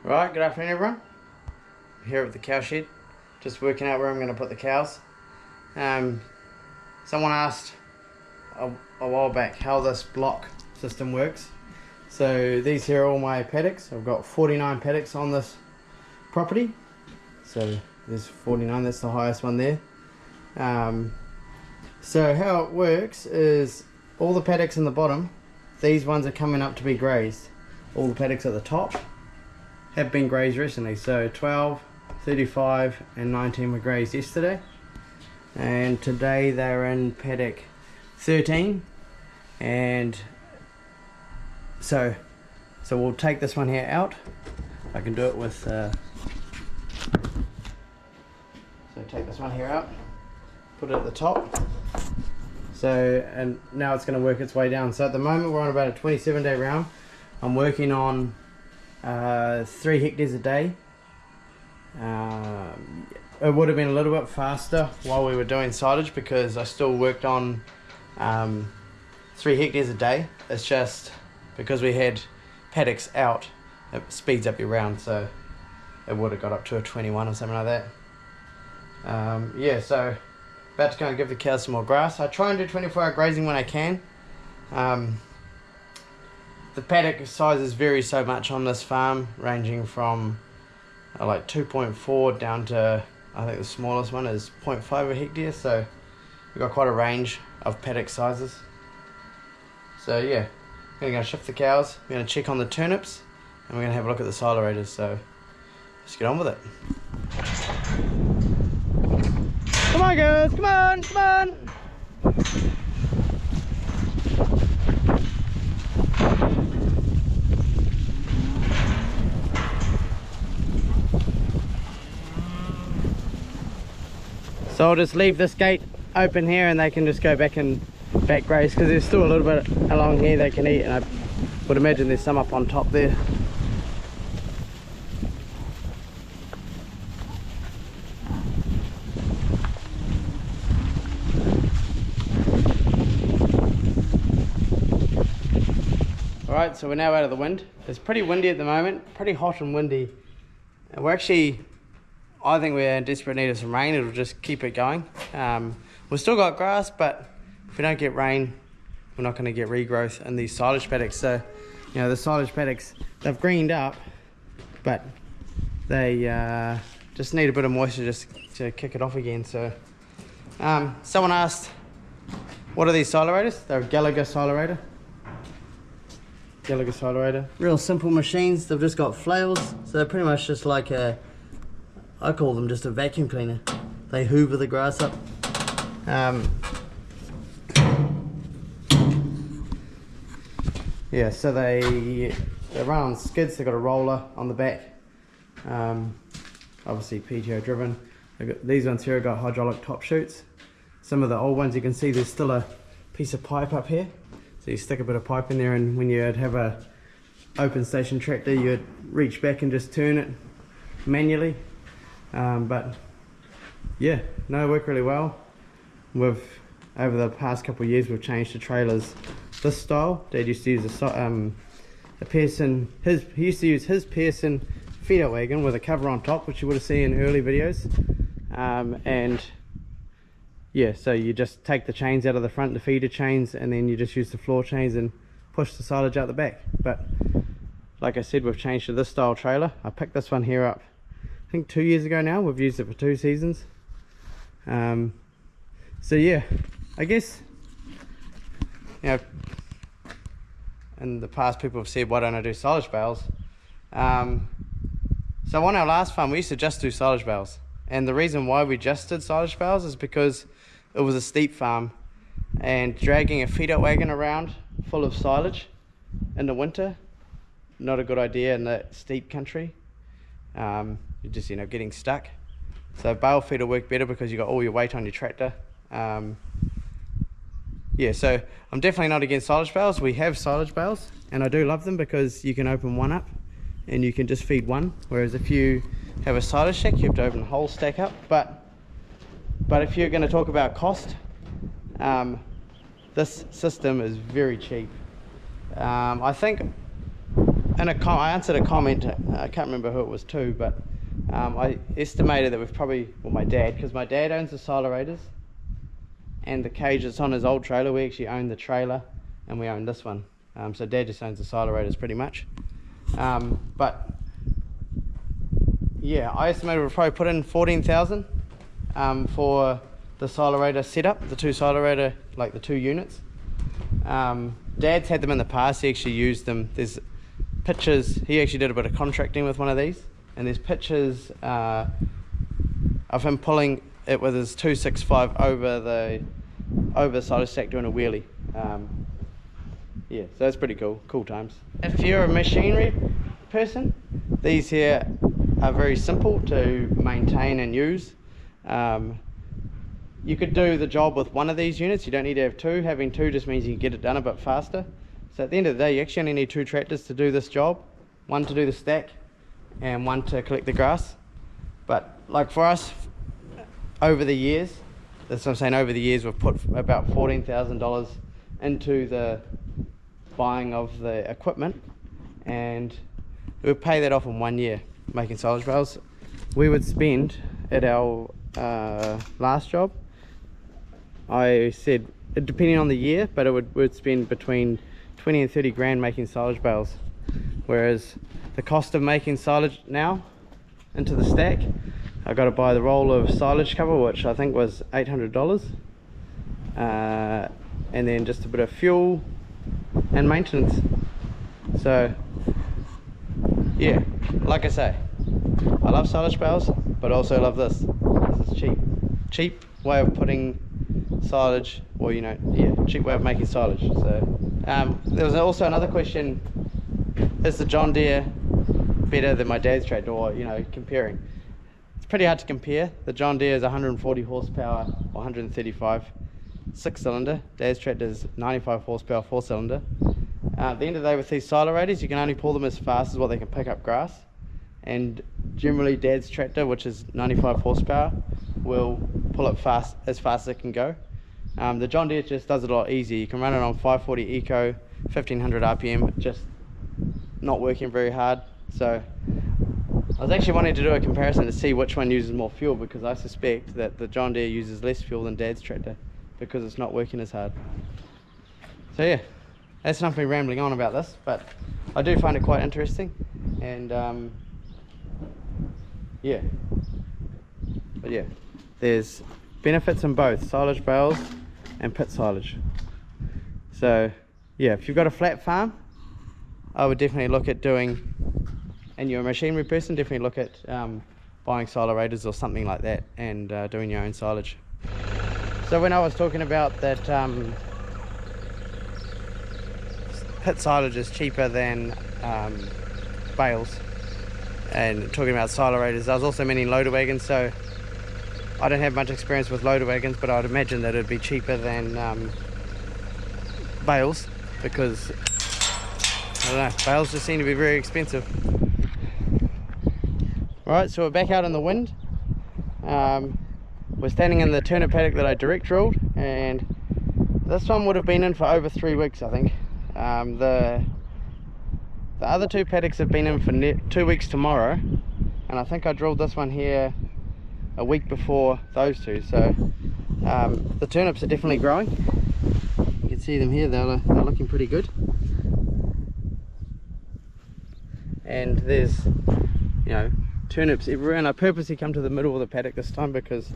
Right, good afternoon everyone. I'm here at the cow shed, just working out where I'm going to put the cows. Someone asked a while back how this block system works. So these here are all my paddocks. I've got 49 paddocks on this property. So there's 49, that's the highest one there. So how it works is all the paddocks in the bottom, these ones are coming up to be grazed. All the paddocks at the top have been grazed recently, so 12, 35 and 19 were grazed yesterday, and today they're in paddock 13. And so we'll take this one here out. I can do it with so take this one here out, put it at the top. So, and now it's going to work its way down. So at the moment we're on about a 27-day round. I'm working on 3 hectares a day. It would have been a little bit faster while we were doing silage because I still worked on 3 hectares a day. It's just because we had paddocks out, it speeds up your round, so it would have got up to a 21 or something like that. Yeah, so about to go and give the cows some more grass. I try and do 24-hour grazing when I can. The paddock sizes vary so much on this farm, ranging from like 2.4 down to, I think the smallest one is 0.5 a hectare, so we've got quite a range of paddock sizes. So yeah, I'm going to go shift the cows, we're going to check on the turnips, and we're going to have a look at the silerators, so let's get on with it. Come on girls, come on, come on! So I'll just leave this gate open here and they can just go back and back graze because there's still a little bit along here they can eat, and I would imagine there's some up on top there. Alright, so we're now out of the wind. It's pretty windy at the moment, pretty hot and windy. And we're actually, I think we're in desperate need of some rain. It'll just keep it going. We've still got grass, but if we don't get rain, we're not going to get regrowth in these silage paddocks. So, you know, the silage paddocks, they've greened up, but they just need a bit of moisture just to kick it off again. So, someone asked, what are these silerators? They're a Gallagher silerator. Gallagher silerator. Real simple machines. They've just got flails, so they're pretty much just like a, I call them just a vacuum cleaner. They hoover the grass up. Yeah, so they run on skids. They've got a roller on the back. Obviously PTO driven. These ones here have got hydraulic top chutes. Some of the old ones you can see there's still a piece of pipe up here. So you stick a bit of pipe in there, and when you'd have a open station tractor, you'd reach back and just turn it manually. But yeah, no, work really well. Over the past couple of years, we've changed to trailers this style. Dad used to use a Pearson. He used to use his Pearson feeder wagon with a cover on top, which you would have seen in early videos. And yeah, so you just take the chains out of the front, the feeder chains, and then you just use the floor chains and push the silage out the back. But like I said, we've changed to this style trailer. I picked this one here up, I think 2 years ago now. We've used it for 2 seasons. So yeah, I guess, you know, in the past people have said, why don't I do silage bales? So on our last farm, we used to just do silage bales. And the reason why we just did silage bales is because it was a steep farm, and dragging a feeder wagon around full of silage in the winter, not a good idea in that steep country. You just end up getting stuck. So bale feeder worked better because you got all your weight on your tractor. Yeah, so I'm definitely not against silage bales. We have silage bales, and I do love them because you can open one up and you can just feed one, whereas if you have a silage stack, you have to open the whole stack up. But if you're going to talk about cost, this system is very cheap. I think I answered a comment, I can't remember who it was to, but I estimated that we've probably, well, my dad, because my dad owns the silerators and the cage that's on his old trailer. We actually own the trailer and we own this one, so Dad just owns the silerators pretty much. But yeah, I estimated we'll probably put in 14,000 for the silerator setup, the two silerator, like the two units. Dad's had them in the past. He actually used them. There's pictures, he actually did a bit of contracting with one of these, and there's pictures of him pulling it with his 265 over the silage stack doing a wheelie. Yeah, so that's pretty cool times. If you're a machinery person, these here are very simple to maintain and use. You could do the job with one of these units. You don't need to have two. Having two just means you can get it done a bit faster. So at the end of the day, you actually only need two tractors to do this job. One to do the stack and one to collect the grass. But like for us, over the years, that's what I'm saying, over the years we've put about $14,000 into the buying of the equipment, and we would pay that off in 1 year making silage bales. We would spend at our last job, I said, depending on the year, but we'd spend between 20 and 30 grand making silage bales, whereas the cost of making silage now into the stack, I got to buy the roll of silage cover, which I think was $800, and then just a bit of fuel and maintenance. So yeah, like I say, I love silage bales, but also love this. This is cheap way of putting silage, or yeah, cheap way of making silage. So there was also another question: is the John Deere better than my dad's tractor, or comparing? It's pretty hard to compare. The John Deere is 140 horsepower or 135 6-cylinder. Dad's tractor is 95 horsepower 4-cylinder. At the end of the day, with these silerators, you can only pull them as fast as what they can pick up grass, and generally Dad's tractor, which is 95 horsepower, will pull it as fast as it can go. The John Deere just does it a lot easier. You can run it on 540 eco, 1500 rpm, just not working very hard. So I was actually wanting to do a comparison to see which one uses more fuel, because I suspect that the John Deere uses less fuel than Dad's tractor because it's not working as hard. So yeah, that's enough of me rambling on about this, but I do find it quite interesting, and yeah, but yeah, there's benefits in both silage bales and pit silage. So yeah, if you've got a flat farm, I would definitely look at doing, and you're a machinery person, definitely look at buying silerators or something like that, and doing your own silage. So when I was talking about that pit silage is cheaper than bales, and talking about silerators, I was also meaning loader wagons. So I don't have much experience with loader wagons, but I'd imagine that it'd be cheaper than bales, because I don't know, bales just seem to be very expensive. Right, so we're back out in the wind. We're standing in the turnip paddock that I direct drilled, and this one would have been in for over 3 weeks, I think. The other two paddocks have been in for 2 weeks tomorrow, and I think I drilled this one here a week before those two. So the turnips are definitely growing. You can see them here, they're looking pretty good. And there's turnips everywhere, and I purposely come to the middle of the paddock this time because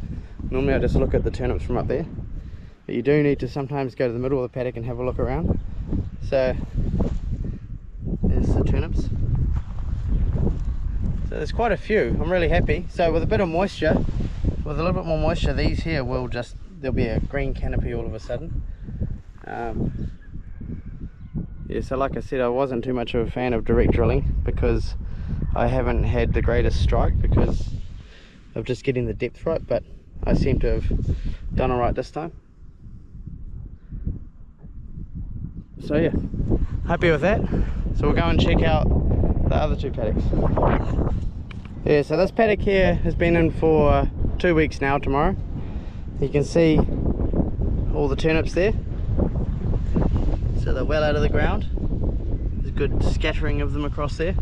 normally I just look at the turnips from up there, but you do need to sometimes go to the middle of the paddock and have a look around. So there's the turnips. So there's quite a few. I'm really happy. So with a bit of moisture, with a little bit more moisture, these here will just, there'll be a green canopy all of a sudden. Yeah, so like I said, I wasn't too much of a fan of direct drilling because I haven't had the greatest strike because of just getting the depth right, but I seem to have done alright this time. So yeah, happy with that. So we'll go and check out the other two paddocks. Yeah, so this paddock here has been in for 2 weeks now tomorrow. You can see all the turnips there. So they're well out of the ground. There's good scattering of them across there.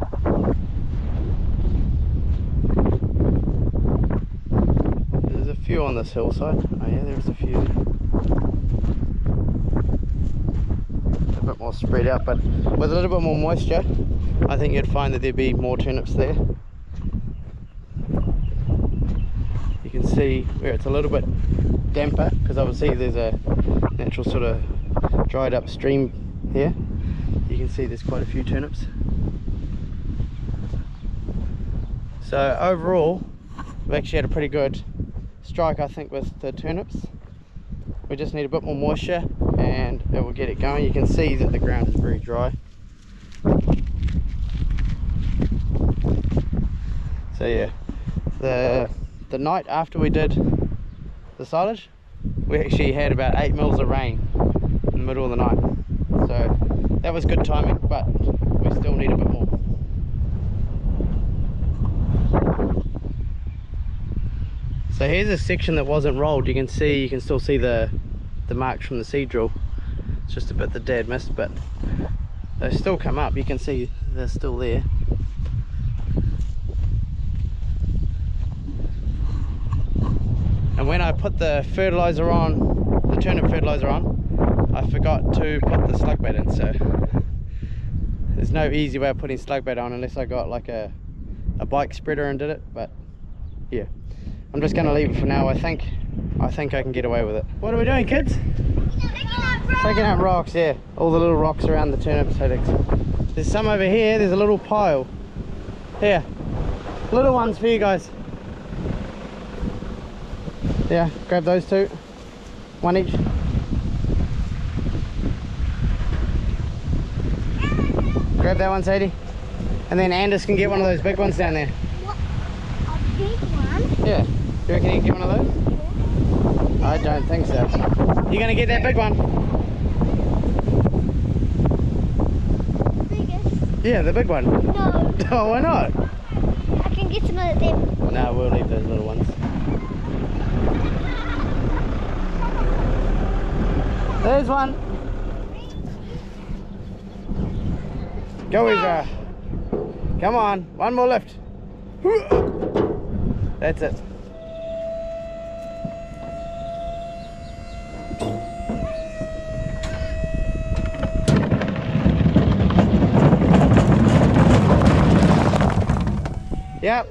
There's a few on this hillside. Oh yeah, there's a few. A bit more spread out, but with a little bit more moisture, I think you'd find that there'd be more turnips there. You can see where it's a little bit damper, because obviously there's a natural sort of dried up stream here. You can see there's quite a few turnips. So overall, we've actually had a pretty good strike, I think, with the turnips. We just need a bit more moisture and it will get it going. You can see that the ground is very dry. So yeah, the night after we did the silage, we actually had about 8 mils of rain in the middle of the night. So that was good timing, but we still need a bit more. So here's a section that wasn't rolled. You can still see the marks from the seed drill. It's just a bit the dad missed, but they still come up. You can see they're still there. And when I put the fertilizer on, the turnip fertilizer on, I forgot to put the slug bait in. So there's no easy way of putting slug bait on unless I got like a bike spreader and did it. But yeah, I'm just going to leave it for now. I think I can get away with it. What are we doing, kids? Taking out rocks, yeah. All the little rocks around the turnip paddocks. There's some over here. There's a little pile. Here, little ones for you guys. Yeah, grab those two. One each. Grab that one, Sadie. And then Anders can get one of those big ones down there. What? A big one? Yeah. You reckon you can get one of those? Yeah. I don't think so. You gonna get that big one? The biggest? Yeah, the big one. No. Oh, why not? I can get some of them. No, we'll leave those little ones. There's one. Go, Israel. Come on, one more lift. That's it. Yep.